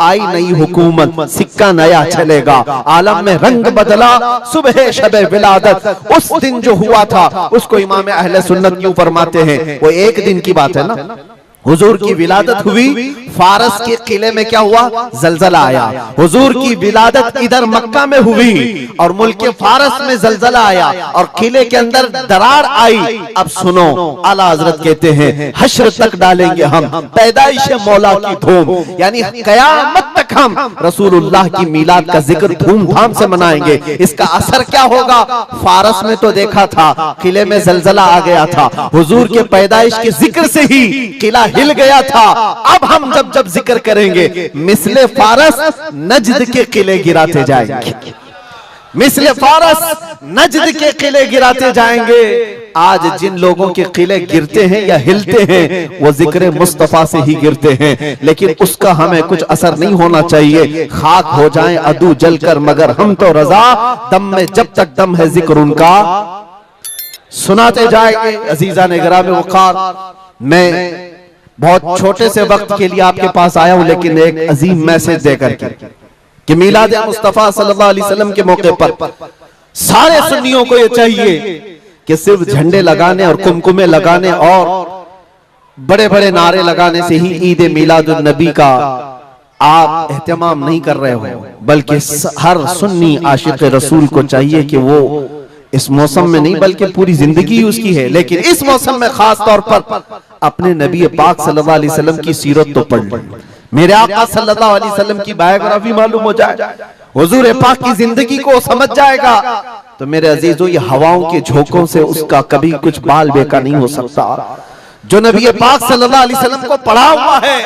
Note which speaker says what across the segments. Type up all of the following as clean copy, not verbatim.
Speaker 1: आई नई हुकूमत, सिक्का नया चलेगा, आलम में रंग बदला, सुबह शबे विलादत। उस दिन जो हुआ था उसको इमाम अहले सुन्नत क्यों फरमाते हैं? वो एक दिन की बात है ना। हुजूर की विलादत हुई, फारस के किले में क्या हुआ? जलजला आया। हुजूर की विलादत इधर मक्का में हुई और मुल्क फारस में जलजला आया और किले के अंदर दरार आई। अब सुनो, आला हजरत कहते हैं हश्र तक डालेंगे हम पैदाइश मौला की धूम, यानी कयामत तक हम रसूलुल्लाह की मिलाद का जिक्र धूमधाम से मनाएंगे। इसका असर क्या होगा? फारस में तो देखा था, किले में जलजला आ गया था, हुजूर के पैदाइश के जिक्र से ही किला हिल गया था। अब हम जब जब जिक्र करेंगे मिसले फारस नजद के किले गिराते जाएंगे, मिसले फारस नजद के किले गिराते जाएंगे। आज जिन लोगों के किले गिरते हैं या हिलते हैं वो जिक्र मुस्तफा से ही गिरते हैं, लेकिन उसका हमें कुछ असर नहीं होना चाहिए। खाक हो जाएं अदू जलकर मगर हम तो रजा, दम में जब तक दम है जिक्र उनका सुनाते जाएंगे। अजीजा ने गिरामे वक़ार, मैं बहुत छोटे से वक्त के लिए आपके पास आया हूं, लेकिन एक अजीम मैसेज देकर के कि मिलाद मुस्तफा सल्लल्लाहु अलैहि वसल्लम के मौके पर सारे सुन्नियों को यह चाहिए कि सिर्फ झंडे लगाने और कुमकुमे लगाने और बड़े बड़े नारे लगाने से ही ईद मिलादुन नबी का आप एहतमाम नहीं कर रहे हो, बल्कि हर सुन्नी आशिक रसूल को चाहिए कि वो इस मौसम में नहीं बल्कि पूरी जिंदगी उसकी है, लेकिन इस मौसम में खास तौर पर अपने नबी पाक सल्लल्लाहु अलैहि वसल्लम की सीरत तो पढ़ लें, मेरे आका सल्लल्लाहु अलैहि वसल्लम की बायोग्राफी मालूम हो जाए, हुजूर पाक की जिंदगी को समझ जाएगा। तो मेरे अजीजों, ये हवाओं के झोंकों से उसका कभी कुछ बाल बेका नहीं हो सकता। जो नबी पाक सल्लल्लाहु अलैहि वसल्लम को पढ़ा हुआ है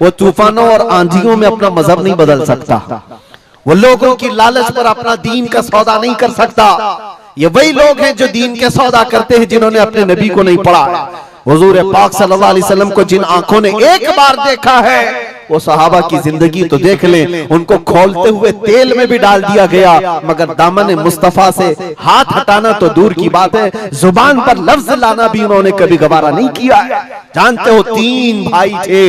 Speaker 1: वो तूफानों और आंधियों में अपना मजहब नहीं बदल सकता, वो लोगों की लालच पर अपना दीन का सौदा नहीं कर सकता। ये वही लोग हैं जो दीन के सौदा करते हैं जिन्होंने अपने नबी को नहीं पढ़ा। हुजूर पाक सल्लल्लाहु अलैहि वसल्लम को जिन आंखों ने एक बार देखा है वो सहाबा की जिंदगी तो देख लें, उनको खोलते हुए तेल में भी डाल दिया गया, मगर दामन मुस्तफा से हाथ हटाना तो दूर की बात है, जुबान पर लफ्ज लाना भी उन्होंने कभी गवारा नहीं किया। जानते हो, 3 भाई थे,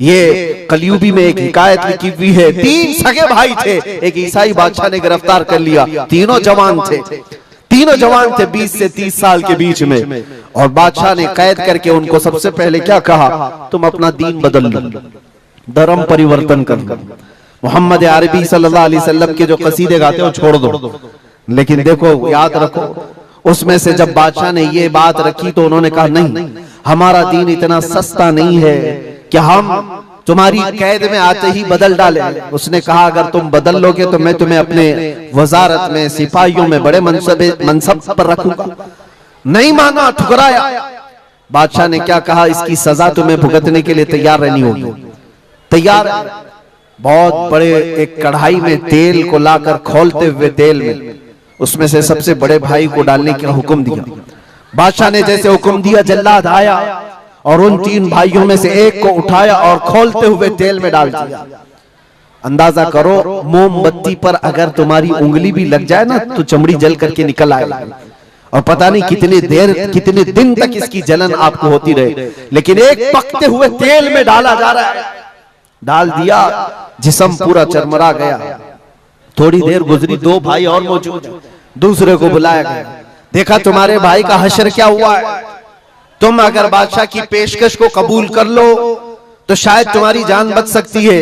Speaker 1: ये कलयुगी में एक हिकायत लिखी हुई है, 3 सगे भाई थे, एक ईसाई बादशाह ने गिरफ्तार कर लिया, तीनों जवान थे, 20 से 30 साल के बीच में, और बादशाह ने कैद करके उनको सबसे पहले क्या कहा, तुम अपना दीन बदल लो, धर्म परिवर्तन कर लो, मोहम्मद अरबी सल्लल्लाहु अलैहि वसल्लम के जो कसीदे गाते हो छोड़ दो। लेकिन देखो, याद रखो, उसमें से जब बादशाह ने ये बात रखी तो उन्होंने कहा नहीं, हमारा दीन इतना सस्ता नहीं है कि हम तुम्हारी कैद में आते ही बदल डाले। उसने कहा अगर तुम बदल लोगे तो मैं तुम्हें अपने वजारत में, सिपाहियों में बड़े मनसब पर रखूंगा। नहीं माना, ठुकराया। बादशाह ने क्या कहा, इसकी सजा तुम्हें भुगतने के लिए तैयार रहनी होगी। तैयार। बहुत बड़े एक कढ़ाई में तेल को लाकर खोलते हुए तेल में उसमें से सबसे बड़े भाई को डालने का हुक्म दिया। बादशाह ने जैसे हुक्म दिया, जल्लाद आया और उन 3 भाइयों में से एक को उठाया और खोलते हुए तेल में डाल दिया। अंदाजा करो, मोमबत्ती पर अगर तुम्हारी उंगली भी लग जाए ना तो चमड़ी जल करके निकल आएगी, और पता नहीं कितनी देर, कितने दिन तक इसकी जलन आपको होती रहे। लेकिन एक पकते हुए तेल में डाला जा रहा है, डाल दिया, जिस्म पूरा चरमरा गया। थोड़ी देर गुजरी, 2 भाई और मौजूद, दूसरे को बुलाया गया, देखा तुम्हारे भाई का हश्र क्या हुआ है, तुम अगर बादशाह की पेशकश को कबूल कर लो तो शायद तुम्हारी जान बच सकती है।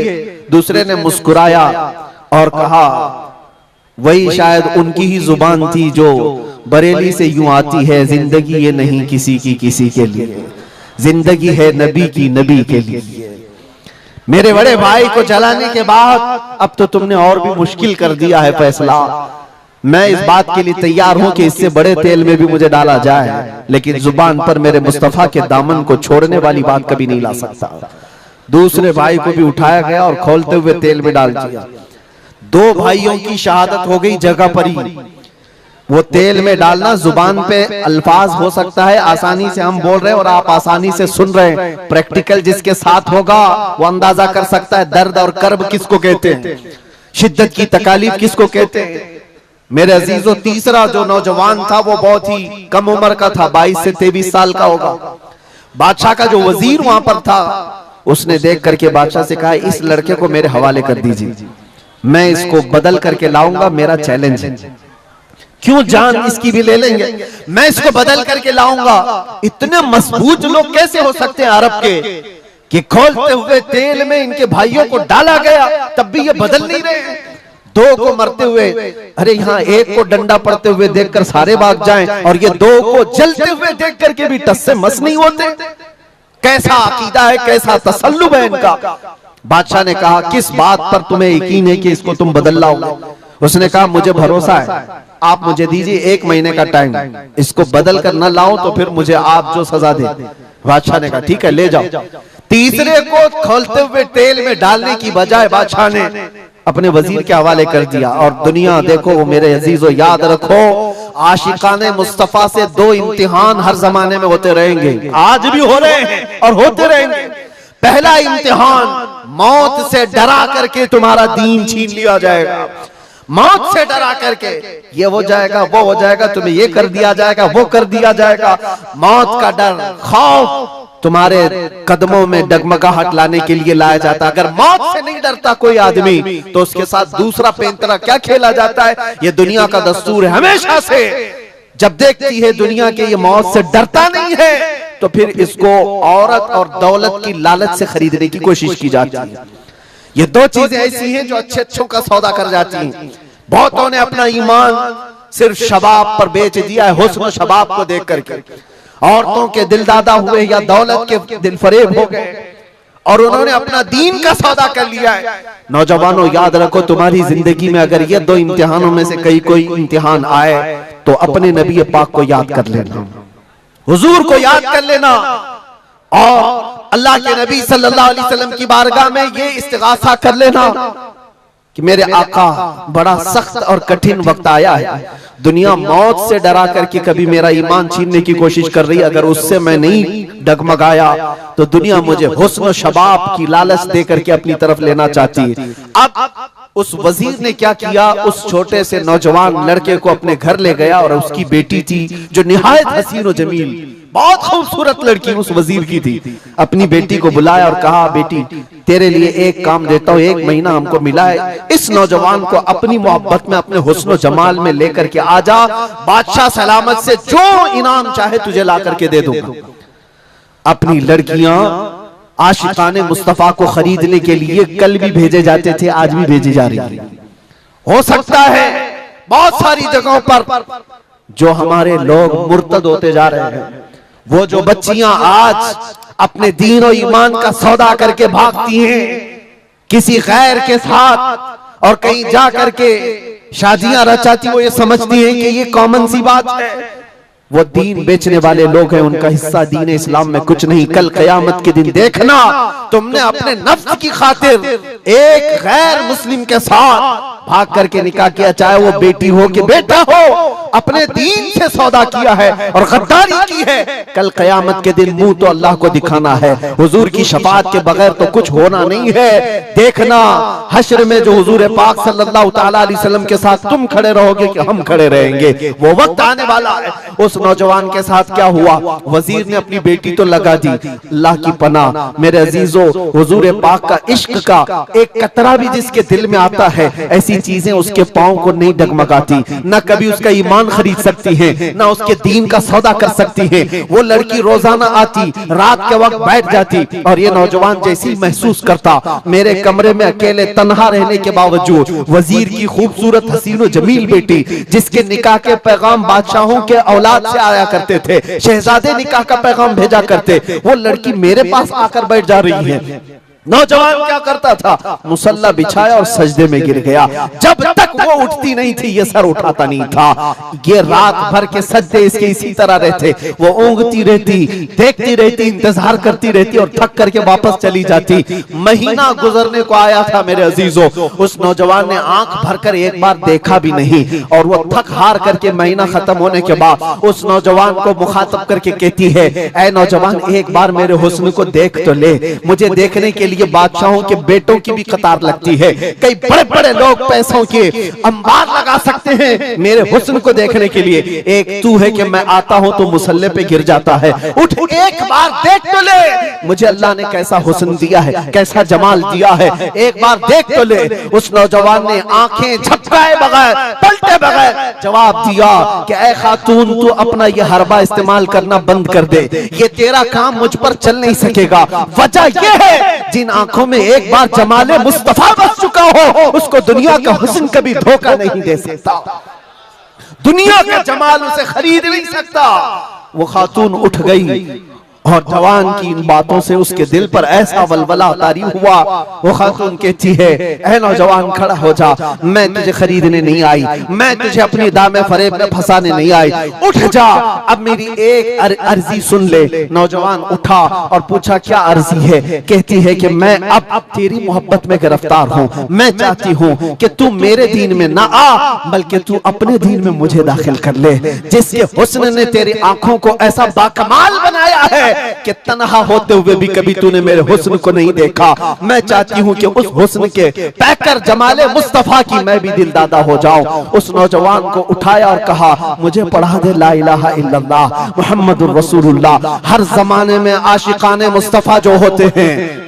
Speaker 1: दूसरे ने मुस्कुराया और कहा, वही शायद उनकी ही जुबान थी जो बरेली से यूं आती है, जिंदगी ये नहीं किसी की किसी के लिए, जिंदगी है नबी की नबी के लिए। मेरे बड़े भाई को जलाने के बाद अब तो तुमने और भी मुश्किल कर दिया है फैसला। मैं इस बात के लिए तैयार हूं कि इससे बड़े तेल में भी मुझे डाला जाए, लेकिन जुबान पर मेरे मुस्तफा के दामन को छोड़ने वाली बात कभी नहीं ला सकता। दूसरे भाई को भी उठाया गया और खोलते हुए तेल में डाल दिया। 2 भाइयों की शहादत हो गई जगह पर ही। वो तेल में डालना, जुबान पे अल्फाज हो सकता है, आसानी से हम बोल रहे हैं और आप आसानी से सुन रहे हैं, प्रैक्टिकल जिसके साथ होगा वो अंदाजा कर सकता है दर्द और कर्ब किसको कहते हैं, शिद्दत की तकालीफ किसको कहते हैं। मेरे अजीजों, तीसरा जो नौजवान था वो बहुत ही कम उम्र का था, 22 से 23 साल का होगा। बादशाह का जो वजीर वहां पर था उसने देख करके बादशाह से कहा, इस लड़के को मेरे हवाले कर दीजिए, मैं इसको बदल करके लाऊंगा, मेरा चैलेंज है। क्यों जान इसकी भी ले लेंगे, मैं इसको बदल करके लाऊंगा। इतने मजबूत लोग कैसे हो सकते हैं अरब के कि खोलते हुए तेल में इनके भाइयों को डाला गया, तब भी ये बदल नहीं रहे। दो को मरते हुए, अरे यहाँ एक को डंडा पड़ते हुए देखकर सारे भाग जाएं, और ये दो को जलते हुए देख करके भी टस से मस नहीं होते। कैसा अकीदा है, कैसा तसल्लुब है इनका। बादशाह ने कहा, किस बात पर तुम्हें यकीन है कि इसको तुम बदल लाओगे? उसने कहा, मुझे भरोसा है, आप मुझे दीजिए 1 महीने का टाइम, इसको बदल कर न लाओ तो फिर मुझे आप जो सजा दे। बादशाह ने कहा, ठीक है, ले जाओ। तीसरे को खोलते हुए तेल में डालने की बजाय बादशाह ने अपने वजीर के हवाले कर दिया। और दुनिया देखो मेरे अजीजों, याद रखो, आशिकाने मुस्तफा से 2 इम्तिहान हर जमाने में होते रहेंगे, आज भी हो रहे हैं और होते रहेंगे। पहला इम्तिहान, मौत से डरा करके तुम्हारा दीन छीन लिया जाएगा, मौत से डरा करके ये हो जाएगा, वो हो जाएगा, तुम्हें ये कर दिया जाएगा, वो कर दिया जाएगा। मौत का डर, खौफ तुम्हारे कदमों में डगमगाहट लाने के लिए लाया जाता है। अगर मौत से नहीं डरता कोई आदमी तो उसके साथ दूसरा पेंतरा क्या खेला जाता है। ये दुनिया का दस्तूर है, हमेशा से जब देखती है दुनिया के ये मौत से डरता नहीं है तो फिर इसको औरत और दौलत की लालच से खरीदने की कोशिश की जाती है। ये 2 चीजें ऐसी हैं जो अच्छे अच्छों का सौदा कर जाती हैं। बहुतों ने अपना ईमान सिर्फ शबाब पर बेच दिया है, हुस्न शबाब को देख करके। औरतों के दिल दादा हुए या दौलत के दिल फरेब हो गए और उन्होंने अपना दीन का सौदा कर लिया है। नौजवानों, याद रखो, तुम्हारी जिंदगी में अगर ये 2 इम्तिहानों में से कोई इम्तिहान आए तो अपने नबी पाक को याद कर लेना, हुजूर को याद कर लेना और अल्लाह के नबी सल्लल्लाहु अलैहि वसल्लम की बारगाह में ये इस्तिगासा कर लेना कि मेरे आका, बड़ा सख्त और कठिन वक्त आया है, दुनिया मौत से डरा करके कभी मेरा ईमान छीनने की कोशिश कर रही है, अगर उससे मैं नहीं डगमगाया तो दुनिया मुझे हुस्न शबाब की लालच दे करके अपनी तरफ लेना चाहती है। अब उस वजीर ने क्या किया, उस छोटे से नौजवान लड़के को अपने घर ले गया और उसकी बेटी थी जो निहायत हसीन और जमील, बहुत खूबसूरत लड़की उस वजीर की थी। अपनी बेटी को बुलाया और कहा, बेटी तेरे लिए एक काम देता हूँ, 1 महीना हमको मिला है, इस नौजवान को अपनी मोहब्बत में, अपने हुस्न जमाल में लेकर के आजा, बादशाह सलामत से जो इनाम चाहे तुझे ला करके दे दूंगा। अपनी लड़कियां आशिकाने मुस्तफा को खरीदने के लिए कल भी भेजे जाते थे, आज भी भेजी जा रही है। हो सकता है बहुत सारी जगहों पर जो हमारे लोग मुर्तद होते जा रहे हैं, वो जो बच्चियां आज अपने दीन और ईमान का सौदा करके भागती हैं किसी गैर के साथ और कहीं जा करके शादियां रचाती, वो ये समझती हैं कि ये कॉमन सी बात है। वो दीन बेचने वाले लोग हैं, उनका हिस्सा दीन इस्लाम में कुछ नहीं। कल कयामत के दिन देखना, तुमने अपने नफ्स की खातिर एक गैर मुस्लिम के साथ भाग करके निकाह किया, चाहे वो बेटी हो कि बेटा हो, अपने दीन से सौदा किया है और गद्दारी की है। कल कयामत के दिन मुंह तो अल्लाह को दिखाना है, हुजूर की शफाअत के बगैर तो कुछ होना नहीं है। देखना हश्र में जो हुजूर पाक सल्लल्लाहु तआला अलैहि वसल्लम के साथ तुम खड़े रहोगे कि हम खड़े रहेंगे, वो वक्त आने वाला है। उस नौजवान के साथ क्या हुआ, वजीर ने अपनी बेटी तो लगा दी। अल्लाह की पनाह मेरे अजीजों, हुजूर पाक का इश्क का एक कतरा भी जिसके दिल में आता है, ऐसी चीजें उसके पांव को नहीं डगमगाती, न कभी उसका ईमान खरीद सकती हैं, न उसके दीन का सौदा कर सकती हैं। वो लड़की रोजाना आती, रात के वक्त बैठ जाती और ये नौजवान जैसी महसूस करता, मेरे कमरे में अकेले तन्हा रहने के बावजूद वजीर की खूबसूरत हसीन जमील बेटी, जिसके निकाह के पैगाम बादशाहों के औलाद से आया करते थे, शहजादे निकाह का पैगाम भेजा करते, वो लड़की मेरे पास आकर बैठ जा रही है। नौजवान क्या करता था, मुसल्ला बिछाया और सजदे में गिर गया। जब तक वो उठती नहीं थी ये सर उठाता नहीं था। ये रात भर के सजदे इसके इसी तरह रहते, वो ऊँगती रहती, देखती रहती, इंतजार करती रहती और थक करके वापस चली जाती। महीना गुजरने को आया था मेरे अजीजों, उस नौजवान ने आंख भरकर एक बार देखा भी नहीं और वो थक हार करके महीना खत्म होने के बाद उस नौजवान को मुखातब करके कहती है, ऐ नौजवान, एक बार मेरे हुस्न को देख तो ले, मुझे देखने के लिए लिए बादशाहों के बेटों की भी कतार लगती है। कई बड़े बड़े लोग पैसों के अंबार लगा सकते हैं मेरे हुस्न को देखने के लिए। एक तू है कि मैं आता हूं तो मुसल्ले पे गिर जाता है। उठ एक बार देख तो ले मुझे अल्लाह ने कैसा हुस्न दिया है, कैसा जमाल दिया है, एक बार देख तो ले। उस नौजवान ने आंखें झपकाए बगैर, पलटे बगैर जवाब दिया कि ऐ खातून, तू अपना ये हरबा इस्तेमाल करना बंद कर दे, ये तेरा काम मुझ पर चल नहीं सकेगा। वजह ये है, जिन आंखों में एक बार जमाले मुस्तफा बस चुका हो उसको दुनिया का हुस्न कभी धोखा नहीं दे सकता, दुनिया का जमाल उसे खरीद नहीं सकता। वो खातून उठ गई और जवान की इन बातों से उसके दिल पर ऐसा वलवला तारी हुआ। वो खातून कहती है, ऐ नौजवान खड़ा हो जा, मैं तुझे खरीदने नहीं आई, मैं तुझे अपनी दामे फरेब में फंसाने नहीं आई, उठ जा, अब मेरी एक अर्जी सुन ले। नौजवान उठा और पूछा क्या अर्जी है? कहती है कि मैं अब तेरी मोहब्बत में गिरफ्तार हूँ, मैं चाहती हूँ कि तू मेरे दीन में ना आ बल्कि तू अपने दीन में मुझे दाखिल कर ले। जिसके हुस्न ने तेरी आंखों को ऐसा बाकमाल बनाया है कि तन्हा होते हुए भी कभी तूने मेरे हुस्न को नहीं देखा, मैं चाहती हूँ कि उस हुस्न के पैकर जमाले मुस्तफा की मैं भी दिलदादा हो जाऊं। उस नौजवान को उठाया और कहा, मुझे पढ़ा दे ला इलाहा इल्लल्लाह मुहम्मदुर रसूलुल्लाह। हर जमाने में आशिकाने मुस्तफा जो होते हैं,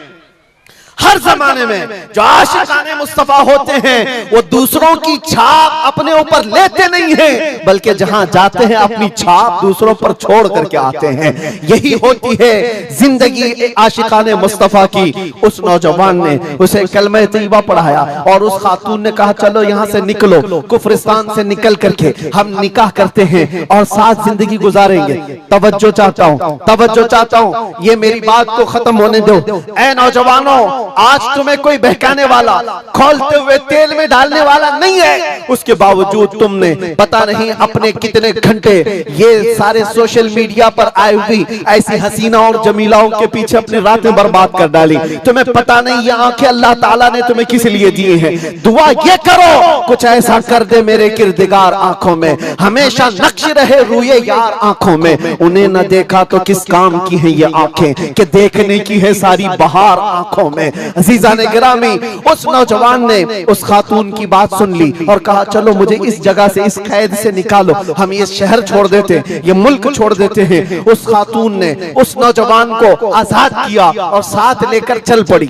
Speaker 1: हर जमाने में जो आशिकाने मुस्तफा होते हैं, वो दूसरों की छाप अपने ऊपर लेते नहीं हैं बल्कि जहां जाते हैं अपनी छाप दूसरों पर छोड़ करके आते हैं। यही होती है जिंदगी आशिकाने मुस्तफा की। उस नौजवान ने उसे कलमा तैयबा पढ़ाया और उस खातून ने कहा, चलो यहाँ से निकलो, कुफरिस्तान से निकल करके हम निकाह करते हैं और साथ जिंदगी गुजारेंगे। तवज्जो चाहता हूँ, तवज्जो चाहता हूँ, ये मेरी बात को खत्म होने दो। ऐ नौजवानों, आज तुम्हें कोई बहकाने वाला, खोलते हुए तेल में डालने वाला नहीं है, उसके बावजूद तुमने पता नहीं अपने कितने घंटे ये सारे सोशल मीडिया पर आई हुई ऐसी हसीना और जमीलाओं के पीछे अपनी रातें बर्बाद कर डाली। तुम्हें पता नहीं ये आंखें अल्लाह ताला ने तुम्हें किस लिए दिए हैं। दुआ ये करो कुछ ऐसा कर दे मेरे किरदिगार आंखों में, हमेशा नक्श रहे रूए यार आंखों में। उन्हें न देखा तो किस काम की है ये आंखें कि देखने की है सारी बहार आंखों में। अजीजा ने गिरामी, उस नौजवान ने उस खातून की बात सुन ली और कहा, चलो मुझे इस जगह से, इस कैद से निकालो, हम ये शहर छोड़ देते हैं, ये मुल्क छोड़ देते हैं। उस खातून ने उस नौजवान को आजाद किया और साथ लेकर चल पड़ी,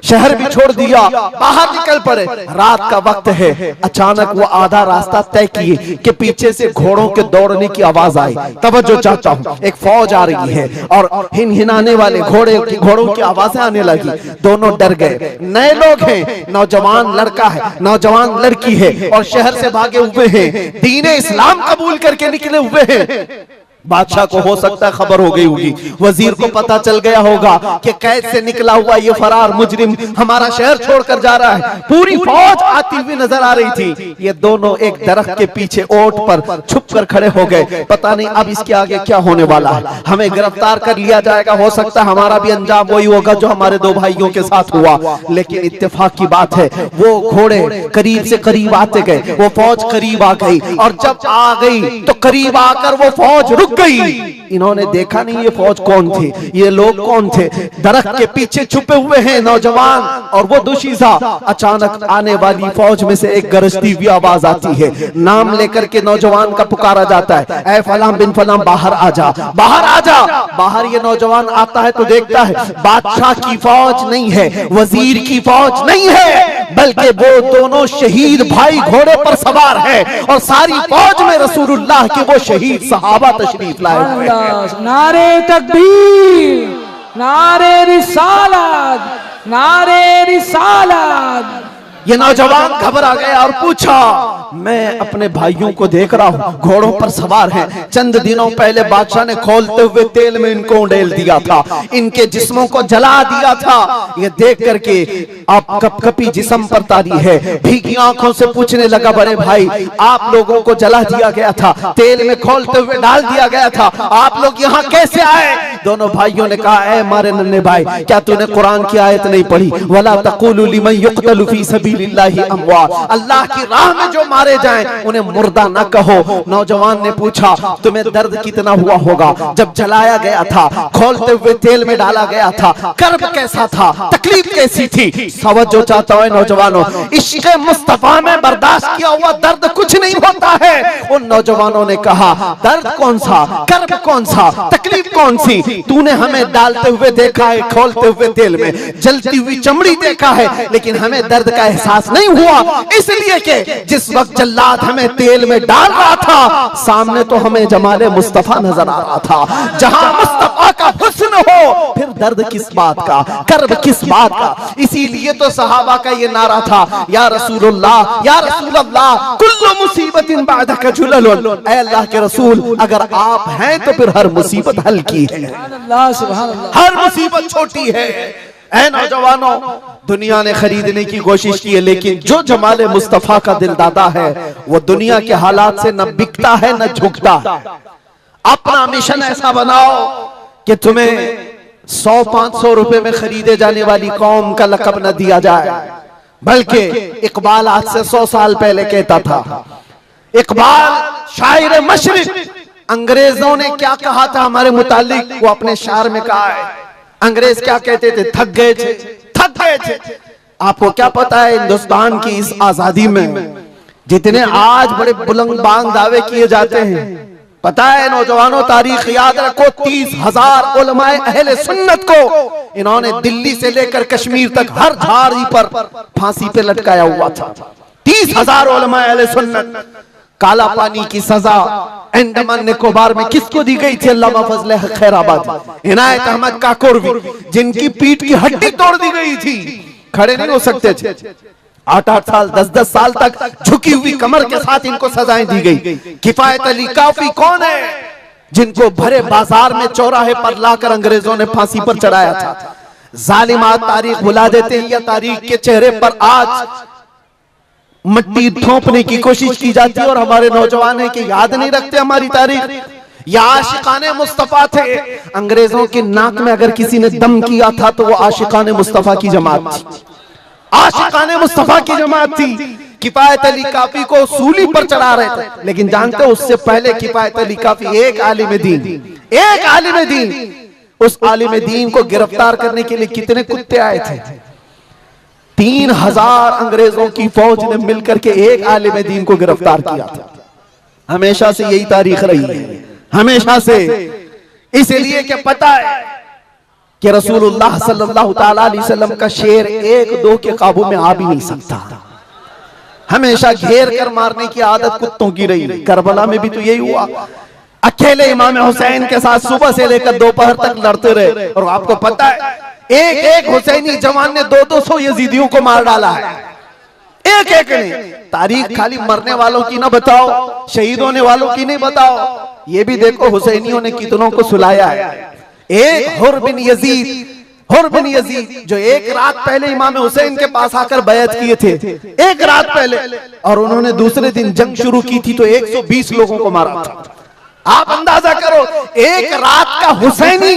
Speaker 1: शहर भी छोड़ दिया, बाहर निकल पड़े। रात का वक्त है, अचानक वो आधा रास्ता तय किए कि पीछे से घोड़ों के दौड़ने की आवाज आई। तवज्जो चाहता हूँ, एक फौज आ रही है और हिनहिनाने वाले घोड़ों की आवाजें आने लगी। दोनों डर गए, नए लोग हैं, नौजवान लड़का है, नौजवान लड़की है और शहर से भागे हुए हैं, दीन इस्लाम कबूल करके निकले हुए हैं। बादशाह को हो सकता है खबर हो गई होगी, वजीर को पता चल गया होगा कि कैद से निकला हुआ ये फरार मुजरिम हमारा शहर छोड़कर जा रहा है। पूरी फौज आती हुई नजर आ रही थी। ये दोनों एक दरख्त के पीछे ओट पर छुप कर खड़े हो गए। पता नहीं अब इसके आगे क्या होने वाला है, हमें गिरफ्तार कर लिया जाएगा, हो सकता है हमारा भी अंजाम वही होगा जो हमारे दो भाइयों के साथ हुआ। लेकिन इत्तेफाक की बात है, वो घोड़े करीब से करीब आते गए, वो फौज करीब आ गई और जब आ गई तो करीब आकर वो फौज रुक गई। इन्होंने देखा नहीं ये फौज कौन थी, ये लोग कौन थे। दरख्त के पीछे छुपे हुए हैं नौजवान और वो दुशीसा। अचानक आने वाली फौज में से एक गरजती हुई आवाज आती है, नाम लेकर के नौजवान का पुकारा जाता है, ऐ फलां बिन फलां बाहर आ जा, बाहर आ जा। बाहर ये नौजवान आता है तो देखता है बादशाह की फौज नहीं है, वजीर की फौज नहीं है, बल्कि वो दोनों शहीद भाई घोड़े पर सवार है और सारी फौज में रसूलुल्लाह के वो शहीद सहाबा तशरीफ लाए हुए हैं।
Speaker 2: नारे तकबीर, नारे रिसालत, नारे रिसालत।
Speaker 1: ये नौजवान घबरा गया और पूछा, मैं अपने भाइयों को देख रहा हूँ घोड़ों पर सवार हैं, चंद दिनों पहले बादशाह ने खोलते हुए तेल में इनको उंडेल दिया था, इनके जिस्मों को जला दिया था। ये देख करके आप कपकपी जिस्म पर तारी है, भीगी आंखों से पूछने लगा, बड़े भाई आप लोगों को जला दिया गया था, तेल में खोलते हुए डाल दिया गया था, आप लोग यहाँ कैसे आए? दोनों भाइयों ने कहा, ऐ मारे नन्हे भाई, क्या तूने कुरान की आयत नहीं पढ़ी? वला तक़ूलू लिमन युक़तलु फ़ी सबीलिल्लाहि अमवात, अल्लाह की राह में जो मारे जाएं उन्हें मुर्दा न कहो। नौजवान ने पूछा, तुम्हें दर्द कितना हुआ होगा जब जलाया गया था, खोलते हुए तेल में डाला गया था, कर्ब कैसा था, तकलीफ कैसी थी? तवज्जो चाहता है नौजवानों, इश्क़ मुस्तफा में बर्दाश्त किया हुआ दर्द कुछ नहीं होता है। उन नौजवानों ने कहा, दर्द कौन सा, कर्ब कौन सा, तकलीफ कौन सी? तूने हमें डालते हुए देखा है, खोलते हुए तेल में, जलती हुई चमड़ी देखा है, लेकिन हमें दर्द का एहसास नहीं हुआ, इसलिए कि जिस वक्त जल्लाद हमें तेल में डाल रहा था, सामने तो हमें जमाले मुस्तफा नजर आ रहा था। जहां मुस्तफा का हुस्न हो, फिर दर्द किस बात का, कर्ब किस बात का? इसीलिए तो सहाबा का ये नारा था, या रसूलुल्लाह, या रसूलल्लाह, कुल्लु मुसीबतिन बादका जुललुन, ऐ अल्लाह के रसूल, अगर आप हैं तो फिर हर मुसीबत हल्की है, हर मुसीबत छोटी है। ऐ नौजवानों, दुनिया ने खरीदने की कोशिश की है, लेकिन जो जमाले मुस्तफा का दिलदादा है वो दुनिया के हालात से न बिकता है न झुकता। अपना मिशन ऐसा बनाओ कि तुम्हें 100-500 रुपए में खरीदे जाने वाली कौम का लक़ब न दिया जाए, बल्कि इकबाल आज से 100 साल पहले कहता था, इकबाल शायर मशरिक, अंग्रेजों ने क्या कहा था हमारे मुतालिक, वो अपने शायर में कहा है। अंग्रेज क्या कहते थे? थक गए थे, थक गए थे। आपको क्या पता है हिंदुस्तान की इस आजादी में जितने आज बड़े बुलंद बांग दावे किए जाते हैं, पता है नौजवानों, तारीख याद रखो, 30,000 उलमाए अहले सुन्नत को इन्होंने दिल्ली से लेकर कश्मीर तक हर झाड़ी पर फांसी पे लटकाया हुआ था। 30,000 उलमाए अहले सुन्नत। काला पानी की सजा अंडमान निकोबार में किसको दी गई थी? अल्लामा फजले खैराबाद, इनायत अहमद काकोरवी, जिनकी पीठ की हड्डी तोड़ दी गई थी, खड़े नहीं हो सकते थे। 8-8 साल 10-10 साल तक झुकी हुई कमर के साथ इनको सजाएं दी गई। किफायत अली काफी कौन है, जिनको भरे बाजार में चौराहे पर लाकर अंग्रेजों ने फांसी पर चढ़ाया था। जालिमात तारीख भुला देते हैं, या तारीख के चेहरे पर आज मिट्टी थोपने की कोशिश की जाती है, और हमारे नौजवान है कि याद नहीं रखते हमारी तारीख। या आशिकाने मुस्तफा थे, अंग्रेजों के नाक में अगर किसी ने दम किया था तो वो आशिकाने मुस्तफा की जमात थी, आशिकाने मुस्तफा की जमात थी। किफायत अली काफी को सूली पर चढ़ा रहे थे, लेकिन जानते हो उससे पहले किफायत अली काफी एक आलिम दीन, उस आलिम दीन को गिरफ्तार करने के लिए कितने कुत्ते आए थे? 3,000 अंग्रेजों की फौज ने मिलकर के एक आलिम दीन को गिरफ्तार किया था। हमेशा से यही तारीख रही है, हमेशा से। इसलिए कि पता है कि रसूलुल्लाह सल्लल्लाहु ताला अलैहि वसल्लम का शेर 1-2 के काबू में आ भी नहीं सकता, हमेशा घेर कर मारने की आदत कुत्तों की रही। करबला में भी तो यही हुआ, अकेले इमाम हुसैन के साथ सुबह से लेकर दोपहर तक लड़ते रहे, और आपको पता है एक हुसैनी जवान ने 200-200 यजीदियों को मार डाला है, एक ने। तारीख खाली मरने वालों की ना बताओ, शहीद होने वालों की नहीं बताओ, ये भी देखो हुसैनियों ने कितनों को सुलाया है। एक हुर बिन यजीद जो एक रात पहले इमाम हुसैन के पास आकर बैत किए थे, एक रात पहले, और उन्होंने दूसरे दिन जंग शुरू की थी तो 120 लोगों को मारा था। आप अंदाजा करो, एक रात का हुसैनी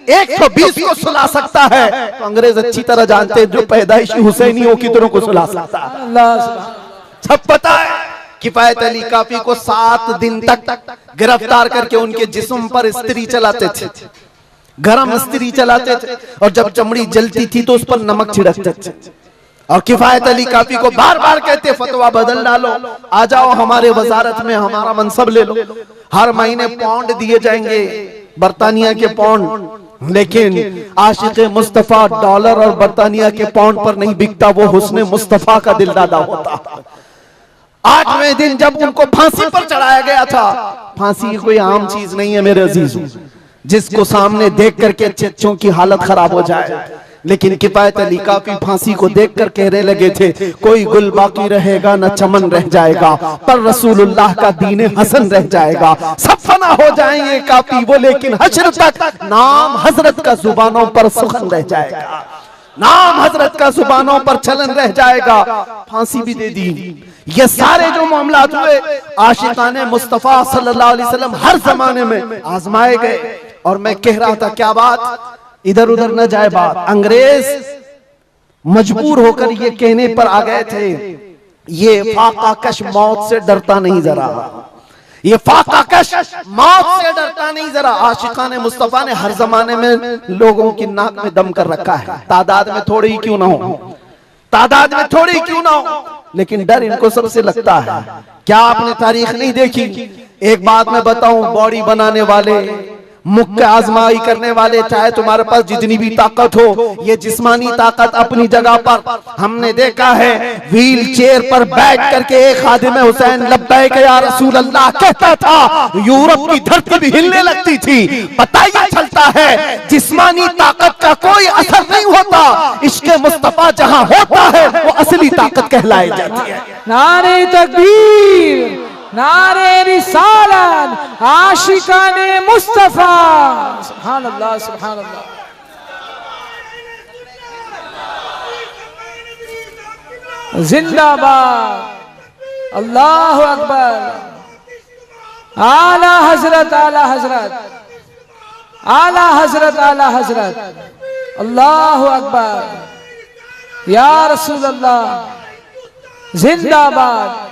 Speaker 1: 120 को सुला सकता है, तो अंग्रेज अच्छी तरह जानते हैं जो पैदाइशी हुसैनी हो कितनों को सुला सकता है। सब पता है। किफायत अली काफी को 7 दिन तक गिरफ्तार करके उनके जिस्म पर इस्त्री चलाते थे, गरम इस्त्री चलाते थे, और जब चमड़ी जलती थी तो उस पर नमक छिड़कते थे। और किफायत अली काफी को बार बार कहते, फतवा बदल डालो, आ जाओ हमारे वजारत में, हमारा मनसब ले लो, हर महीने पाउंड दिए जाएंगे, बरतानिया के पाउंड। लेकिन आशिक मुस्तफा डॉलर और बरतानिया के पाउंड पर नहीं बिकता, वो हुस्ने मुस्तफा का दिलदादा होता। 8वें दिन जब उनको फांसी पर चढ़ाया गया था, फांसी कोई आम चीज नहीं है मेरे अजीजों, जिसको सामने देख करके चच्चों की हालत खराब हो जाए। लेकिन किफायत अली काफी फांसी को देखकर कहने लगे थे, कोई गुल बाकी रहेगा न चमन रह जाएगा, पर रसूलुल्लाह का दीन हसन रह जाएगा। सब फना हो जाएंगे काफी वो, लेकिन हश्र तक नाम हजरत का जुबानों पर सुखन रह जाएगा, नाम हजरत का जुबानों पर चलन रह जाएगा। फांसी भी दे दी। ये सारे जो मामलात हुए, आशिकाने मुस्तफा सल्लल्लाहु अलैहि वसल्लम हर जमाने में आजमाए गए, और मैं कह रहा था क्या बात, इधर उधर न जाए बात, अंग्रेज मजबूर होकर ये कहने पर आ गए थे, ये फाकाकश मौत से डरता नहीं जरा, ये फाकाकश मौत से डरता नहीं जरा। आशिकाने मुस्तफा ने हर जमाने में लोगों की नाक में दम कर रखा है, तादाद में थोड़ी ही क्यों ना हो, तादाद में थोड़ी क्यों ना हो, लेकिन डर इनको सबसे लगता है। क्या आपने तारीख नहीं देखी? एक बात मैं बताऊं, बॉडी बनाने वाले, मुख्य आजमाई करने वाले, चाहे तुम्हारे पास जितनी भी ताकत हो, ये जिस्मानी ताकत अपनी जगह पर, हमने देखा है व्हील चेयर पर बैठ करके एक खादिम हुसैन लब्बैक या रसूल अल्लाह कहता था, यूरोप की धरती भी हिलने लगती थी। पता ही चलता है जिस्मानी ताकत का कोई असर नहीं होता, इश्क़ मुस्तफा जहां होता है वो असली ताकत कहलाई जाती है।
Speaker 2: नारे तकबीर, नारे रिसालत, आशिकाने मुस्तफा, सुभान अल्लाह, सुभान अल्लाह। जिंदाबाद, अल्लाह अकबर, आला हजरत, आला हजरत, आला हजरत, आला हजरत, अल्लाह अकबर, या रसूल अल्लाह, जिंदाबाद,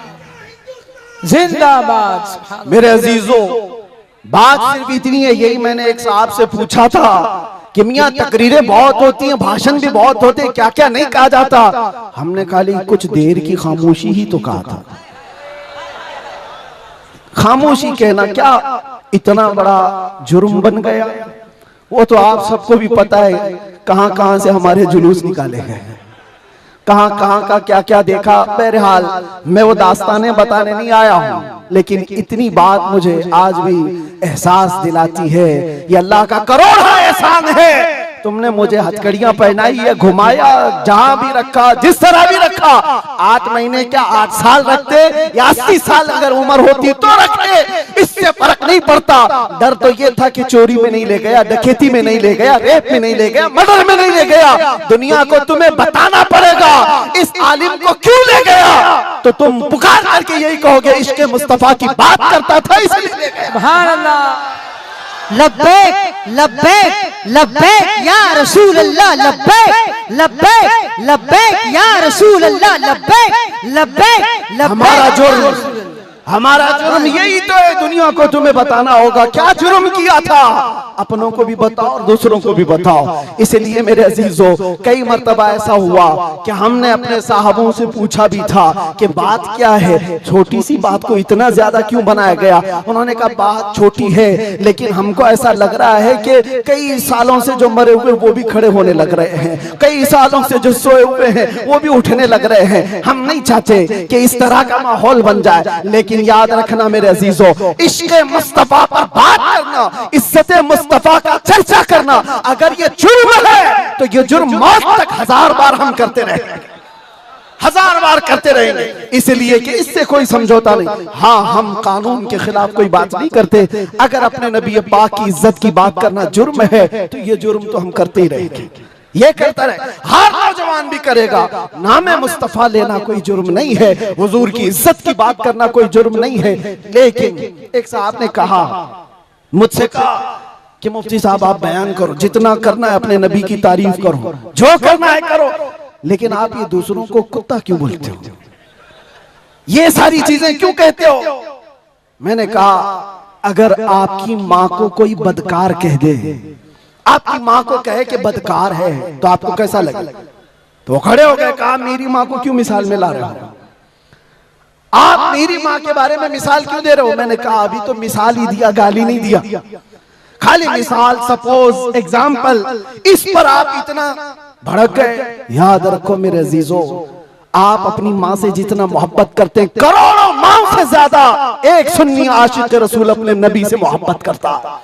Speaker 2: जिंदाबाद।
Speaker 1: मेरे अजीजों, बात सिर्फ इतनी है, यही मैंने एक साहब से पूछा था कि मियां तकरीरें बहुत होती हैं, भाषण भी बहुत होते हैं, क्या क्या नहीं कहा जाता? हमने खाली कुछ देर की खामोशी ही तो कहा था। खामोशी कहना क्या इतना बड़ा जुर्म बन गया? वो तो आप सबको भी पता है, कहां कहां से हमारे जुलूस निकाले गए, कहां कहां का क्या क्या देखा। बहरहाल मैं वो दास्तानें बताने नहीं आया हूं, लेकिन इतनी बात मुझे आज भी एहसास दिलाती है, ये अल्लाह का करोड़ा एहसान है, तुमने मुझे हथकड़ियां पहनाई है, घुमाया, जहां भी रखा, जिस तरह भी रखा। 8 महीने क्या 8 साल रखते या 80 साल अगर उम्र होती तो रखते, इससे फर्क नहीं पड़ता। डर तो ये था कि चोरी में नहीं ले गया, डकैती में नहीं ले गया, रेप में नहीं ले गया, मर्डर में नहीं ले गया। दुनिया को तुम्हें बताना पड़ेगा इस आलिम को क्यों ले गया, तो तुम पुकार करके यही कहोगे इश्क़ मुस्तफा की बात करता था इसलिए ले गया।
Speaker 2: सुभान अल्लाह,
Speaker 3: लब्बैक लब्बैक लब्बैक या रसूल अल्लाह, लब्बैक लब्बैक लब्बैक या रसूल अल्लाह, लब्बैक लब्बैक लब्बैक।
Speaker 1: हमारा जुर्म यही तो है, दुनिया को तुम्हें बताना होगा क्या जुर्म किया था, अपनों को भी बताओ और दूसरों को भी बताओ। इसलिए मेरे अजीजों, कई मर्तबा ऐसा हुआ कि हमने अपने साहबों से पूछा भी था कि बात क्या है, छोटी सी बात को इतना ज्यादा क्यों बनाया गया। उन्होंने कहा बात छोटी है, लेकिन हमको ऐसा लग रहा है कि कई सालों से जो मरे हुए वो भी खड़े होने लग रहे हैं, कई सालों से जो सोए हुए हैं वो भी उठने लग रहे हैं। हम नहीं चाहते कि इस तरह का माहौल बन जाए, लेकिन याद रखना मेरे अजीजों, इश्क़ मुस्तफा पर बात करना, इज्जत मुस्तफा का चर्चा करना, अगर ये जुर्म है तो ये जुर्म मौत तक 1000 बार हम करते रहेंगे, 1000 बार करते रहेंगे, इसलिए कि इससे कोई समझौता नहीं। हाँ, हम कानून के खिलाफ कोई बात नहीं करते, अगर अपने नबी पाक की इज्जत की बात करना जुर्म है तो ये जुर्म तो हम करते ही रहेंगे, ये करता रहे, हर नौजवान भी करेगा। नामे मुस्तफा लेना कोई जुर्म नहीं है, हुजूर की इज्जत की बात करना कोई जुर्म नहीं है। लेकिन एक साहब ने कहा, मुझसे कहा कि मुफ्ती साहब आप बयान करो, जितना करना है अपने नबी की तारीफ करो, जो करना है करो, लेकिन आप ये दूसरों को कुत्ता क्यों बोलते हो, ये सारी चीजें क्यों कहते हो? मैंने कहा अगर आपकी माँ को कोई बदकार कह दे, आपकी माँ को कहे कि बदकार है, तो आपको कैसा लगे? तो खड़े हो गए, कहा मेरी माँ को क्यों मिसाल में ला रहे हो, आप मेरी माँ के बारे में मिसाल क्यों दे रहे हो? मैंने कहा अभी तो मिसाल ही दिया, गाली नहीं दिया, खाली मिसाल, सपोज, एग्जाम्पल, इस पर आप इतना भड़क गए। याद रखो मेरे अजीजों, आप अपनी माँ से जितना मोहब्बत करते हैं, करोड़ों माँ से ज्यादा एक सुन्नी आशिक रसूल अपने नबी से मोहब्बत करता।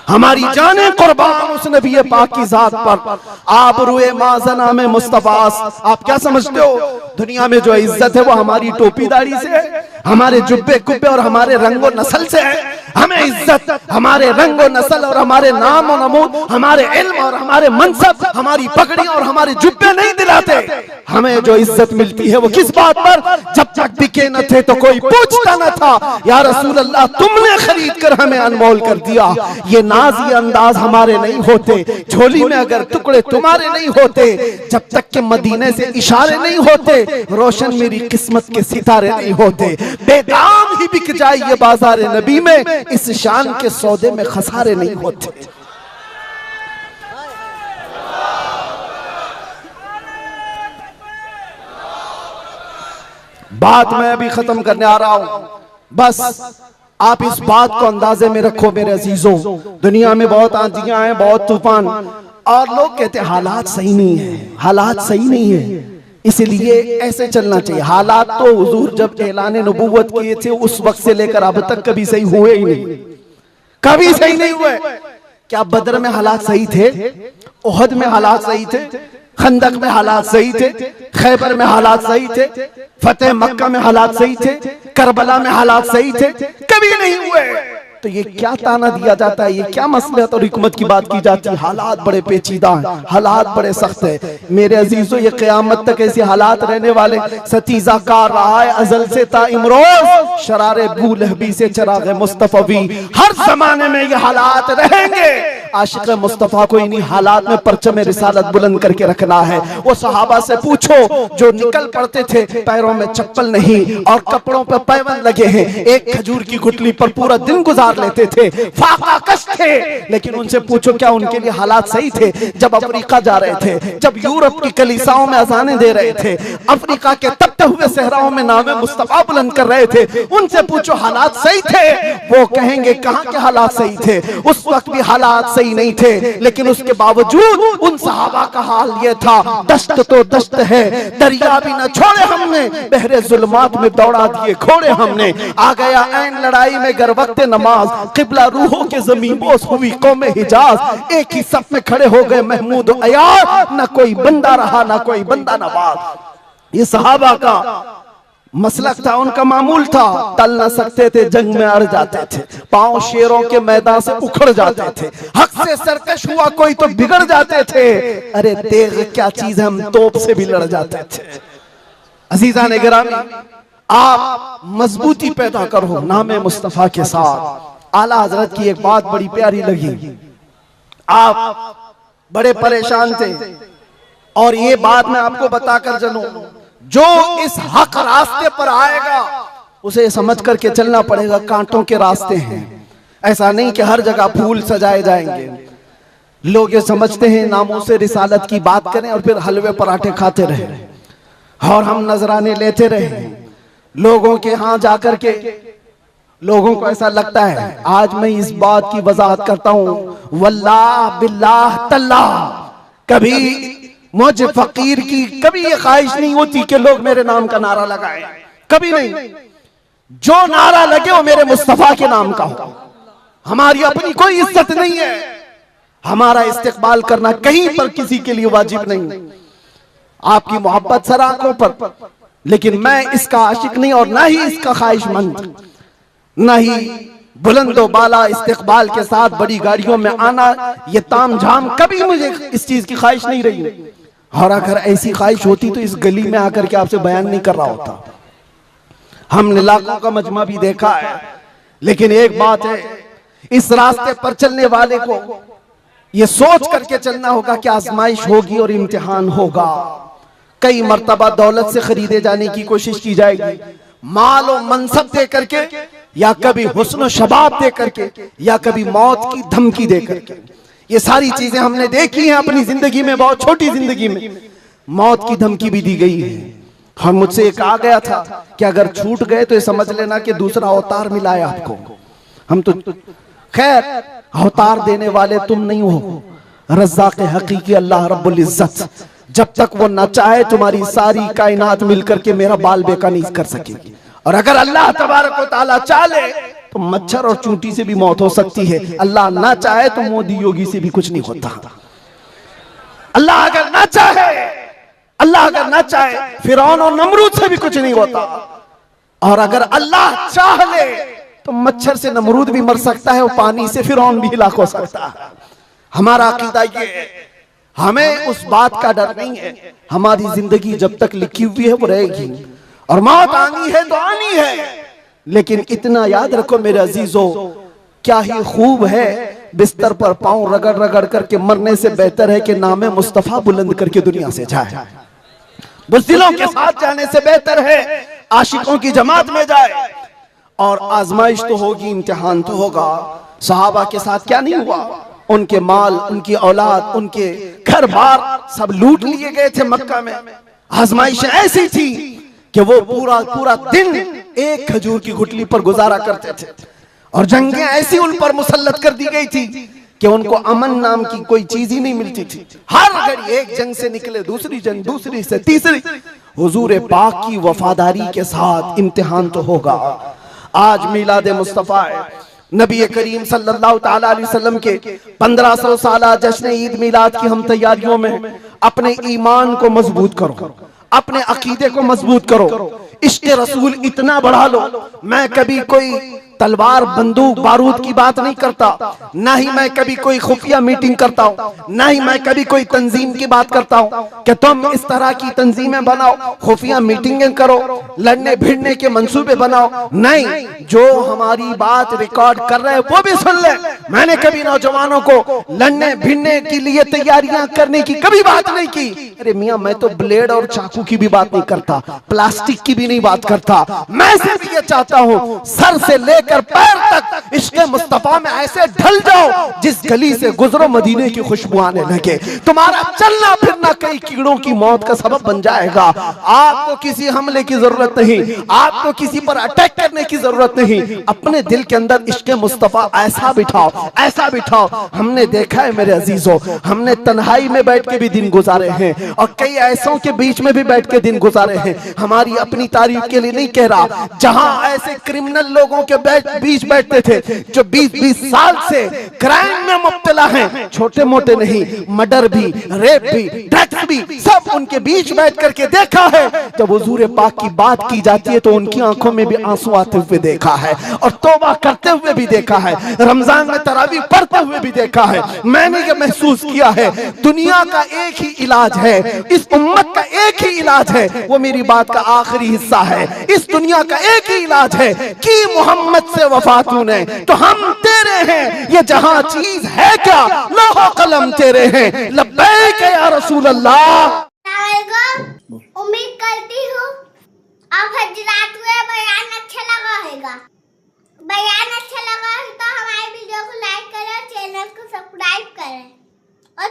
Speaker 1: हमारी जाने कुर्बान उस नबी पाक की जात पर। आप रुए माज़ना में मुस्तफास, आप क्या समझते हो दुनिया में जो इज्जत है वो हमारी टोपी दाढ़ी से है, हमारे जुब्बे कुब्बे और हमारे रंगो नस्ल से है। हमें इज्जत हमारे रंग और नस्ल और हमारे नाम और नमूद, हमारे इल्म और हमारे मनसब, हमारी पगड़ी और हमारे जुब्बे नहीं दिलाते। हमें जो इज्जत मिलती है वो किस बात पर? जब तक बिके न थे तो कोई पूछता न था। या रसूल अल्लाह, तुमने खरीद कर हमें अनमोल कर दिया। ये नाज ये अंदाज हमारे नहीं होते, झोली में अगर टुकड़े तुम्हारे नहीं होते, जब तक के मदीने से इशारे नहीं होते, रोशन मेरी किस्मत के सितारे नहीं होते। बेदाम ही बिक जाए ये बाजार नबी में, इस शान के सौदे में खसारे नहीं होते। बात मैं अभी खत्म करने आ रहा हूं, बस आप इस बात को अंदाजे में रखो मेरे अजीजों। दुनिया में बहुत आंधियां हैं, बहुत तूफान, और लोग कहते हैं हालात सही नहीं है, हालात सही नहीं है, इसलिए ऐसे चलना चाहिए। हालात तो हुजूर जब ऐलान नबूवत किए थे उस वक्त से लेकर अब तक कभी सही हुए ही नहीं, कभी सही नहीं हुए। क्या बदर में हालात सही थे? उहद में हालात सही थे? खंदक में हालात सही थे? खैबर में हालात सही थे? फतेह मक्का में हालात सही थे? करबला में हालात सही थे? कभी नहीं हुए। तो ये क्या ताना दिया जाता है, ये क्या मसलहत और हिकमत की बात की जाती है? हालात बड़े पेचीदा हैं, हालात बड़े सख्त है मेरे अजीजों। ये क़यामत तक ऐसे हालात रहने वाले। सतीजा कार रहा है अजल से ता इमरोज, शरारे बूलहबी से चराग मुस्तफवी, हर जमाने में ये हालात रहेंगे। आशिक मुस्तफा को इन्हीं हालात में परचम रिसालत बुलंद करके रखना है। वो सहाबा से पूछो जो निकल पड़ते थे, पैरों में चप्पल नहीं और कपड़ों पर पैबंद लगे हैं, एक खजूर की गुठली पर पूरा दिन गुजार लेते थे, फाका कश थे, लेकिन उनसे पूछो क्या उनके लिए हालात सही थे? जब अफ्रीका जा रहे थे, जब यूरोप की कलीसाओं में अजानें दे रहे थे, अफ्रीका के तपते हुए सहराओं में नामे मुस्तफा बुलंद कर रहे थे, उनसे पूछो हालात सही थे? वो कहेंगे कहां के हालात सही थे, उस वक्त भी हालात सही नहीं थे, लेकिन उसके बावजूद उन सहाबा का हाल ये था, दश्त तो दश्त है, दरिया भी न छोड़े हमने, बहरे जुल्मात में दौड़ा दिए घोड़े हमने। आ गया ऐन लड़ाई में गर वक्त नमाज, किबला रूहों के ज़मीं बोस हुई कौमे हिजाज, एक ही सफ में खड़े हो गए महमूद अयार, न कोई बंदा रहा न कोई बंदा नवाज। ये सहाबा का मसलक था, उनका मामूल था, टल न सकते थे, जंग में अड़ जाते थे, पांव शेरों के मैदान से उखड़ जाते थे, हक से सरकश हुआ कोई तो बिगड़ जाते थे, अरे तेग क्या चीज है, हम तोप से भी लड़ जाते थे। अजीजा ने गिरामी, आप मजबूती पैदा करो नामे मुस्तफा के साथ। आला हजरत की एक बात बड़ी प्यारी लगी, आप बड़े परेशान थे और ये बात मैं आपको बताकर चलूं, जो इस हक रास्ते पर आएगा उसे समझ करके चलना पड़ेगा, कांटों के रास्ते हैं। ऐसा नहीं कि हर जगह फूल सजाए जाएंगे। लोग ये समझते हैं नामों से रिसालत की बात करें और फिर हलवे पराठे खाते रहे और हम नजराने लेते रहे लोगों के यहाँ जाकर के। लोगों को ऐसा लगता है, आज मैं इस बात की वजाहत करता हूं, वल्लाह बिल्लाह तल्लाह, कभी मुझे फकीर की कभी ये ख्वाहिश नहीं होती कि लोग मेरे नाम का नारा लगाएं, कभी नहीं। जो नारा लगे वो मेरे मुस्तफा के नाम का हो। हमारी अपनी कोई इज्जत नहीं है, हमारा इस्तेकबाल करना कहीं पर किसी के लिए वाजिब नहीं। आपकी मोहब्बत सर आंखों पर, लेकिन मैं इसका आशिक नहीं और ना ही इसका ख्वाहिशमंद, ना ही बुलंदो बाला इस्तेकबाल के साथ बड़ी गाड़ियों में आना, ये ताम झाम, कभी मुझे इस चीज की ख्वाहिश नहीं रही। और अगर ऐसी ख्वाहिश होती तो इस गली में आकर के आपसे बयान नहीं कर रहा होता। हमने लाखों का मजमा भी देखा है, लेकिन एक बात है, इस रास्ते पर चलने वाले को ये सोच करके चलना होगा कि आजमाइश होगी और इम्तिहान होगा। कई मर्तबा दौलत से खरीदे जाने की कोशिश की जाएगी, माल और मनसब दे करके, या कभी हुस्न शबाब दे करके, या कभी मौत की धमकी दे करके। ये सारी चीजें हमने देखी हैं अपनी जिंदगी में, बहुत छोटी जिंदगी में मौत की धमकी भी दी गई है। और मुझसे एक आ गया था कि अगर छूट गए तो ये समझ लेना कि दूसरा अवतार मिला है आपको। हम तो खैर अवतार देने वाले तुम नहीं हो, रज़्ज़ाक़ हकीकी अल्लाह रब्बुल इज्जत, जब तक वो न चाहे तुम्हारी सारी कायनात मिलकर के मेरा बाल बेका नहीं कर सकेगी। और अगर अल्लाह तबारक व तआला चाहे तो मच्छर और चूंटी से भी मौत हो सकती है, अल्लाह ना चाहे तो मोदी योगी से भी कुछ नहीं होता। अल्लाह अगर ना चाहे, अल्लाह अगर ना चाहे फिरौन और नमरूद से भी कुछ नहीं होता। और अगर अल्लाह चाह ले तो मच्छर से नमरूद भी मर सकता है और पानी से फिरौन भी हलाक हो सकता है। हमारा अकीदा ये है, हमें उस बात का डर नहीं है। हमारी जिंदगी जब तक लिखी हुई है वो रहेगी, और मौत आनी है तो आनी है। लेकिन इतना याद रखो मेरे अजीजों, क्या ही खूब है बिस्तर पर पांव रगड़ रगड़ करके मरने से बेहतर है कि नामे मुस्तफा बुलंद करके दुनिया से जाए। बुज़दिलों के साथ जाने से बेहतर है आशिकों की जमात में जाए। और आजमाइश तो होगी, इम्तिहान तो होगा। सहाबा के साथ क्या नहीं हुआ, उनके माल, उनकी औलाद, उनके घर बार सब लूट लिए गए थे मक्का में। आजमाइश ऐसी थी कि वो पूरा पूरा दिन एक खजूर की गुठली पर गुजारा करते थे, और जंगें ऐसी उन पर मुसल्लत कर दी गई थी कि उनको अमन नाम की कोई चीज ही नहीं मिलती थी। हर घड़ी एक जंग से निकले दूसरी जंग, दूसरी से तीसरी। हुजूर पाक की वफादारी के साथ इम्तिहान तो होगा। आज मिलाद मुस्तफा है, नबी करीम सल्लल्लाहु ताला अलैहि वसल्लम के 1500 साला जश्न ईद मिलाद की हम तैयारियों में अपने ईमान को मजबूत करो, अपने अकीदे को मजबूत करो, इश्क़ रसूल इतना बढ़ा लो। मैं कभी कोई तलवार बंदूक बारूद की बात नहीं करता, ना ही मैं कभी कोई खुफिया मीटिंग करता हूँ, ना ही मैं कभी कोई तंजीम की बात करता हूँ कि तुम इस तरह की तंजीमें बनाओ, खुफिया मीटिंगें करो, लड़ने भिड़ने के मंसूबे बनाओ। नहीं, जो हमारी बात रिकॉर्ड कर रहे हैं वो भी सुन ले। मैंने कभी नौजवानों को लड़ने भिड़ने के लिए तैयारियां करने की कभी बात नहीं की। अरे मियाँ, मैं तो ब्लेड और चाकू की भी बात नहीं करता, प्लास्टिक की भी नहीं बात करता। मैं सिर्फ ये चाहता हूँ सर से लेकर पैर तक इश्क़ मुस्तफा में ऐसे ढल जाओ जिस गली से गुजरो मदीने की खुशबू आने लगे। तुम्हारा चलना फिरना कई कीड़ों की मौत का सबब बन जाएगा। आपको किसी हमले की जरूरत नहीं, आपको किसी पर अटैक करने की जरूरत नहीं। अपने दिल के अंदर इश्क़ मुस्तफा ऐसा बिठाओ, ऐसा बिठाओ। हमने देखा है मेरे अजीजों, हमने तन्हाई में बैठ के भी दिन गुजारे हैं, और कई ऐसों के बीच में भी बैठ के दिन गुजारे हैं। हमारी अपनी तारीफ के लिए नहीं कह रहा, जहां ऐसे क्रिमिनल लोगों के बीच बैठते थे जो 20-20 साल से क्राइम में मुब्तला हैं, छोटे मोटे नहीं, मर्डर भी, रेप भी, ड्रग्स भी, सब उनके बीच बैठ करके देखा है। जब हुजूर पाक की बात की जाती है तो उनकी आंखों में भी आंसू आते हुए देखा है, और तौबा करते हुए भी देखा है, रमजान में तरावी पढ़ते हुए भी देखा है। मैंने ये महसूस किया है, दुनिया का एक ही इलाज है, इस उम्मत का एक ही इलाज है, वो मेरी बात का आखिरी हिस्सा है। इस दुनिया का एक ही इलाज है कि मोहम्मद से वफा तूने तो हम तेरे हैं, ये जहां चीज है क्या लौह कलम तेरे हैं। लब्बैक या रसूल अल्लाह।
Speaker 4: उम्मीद करती हूँ आप हजरात को बयान अच्छा लगा होगा। बयान अच्छा लगा है तो हमारे वीडियो को लाइक करें, चैनल को सब्सक्राइब करें और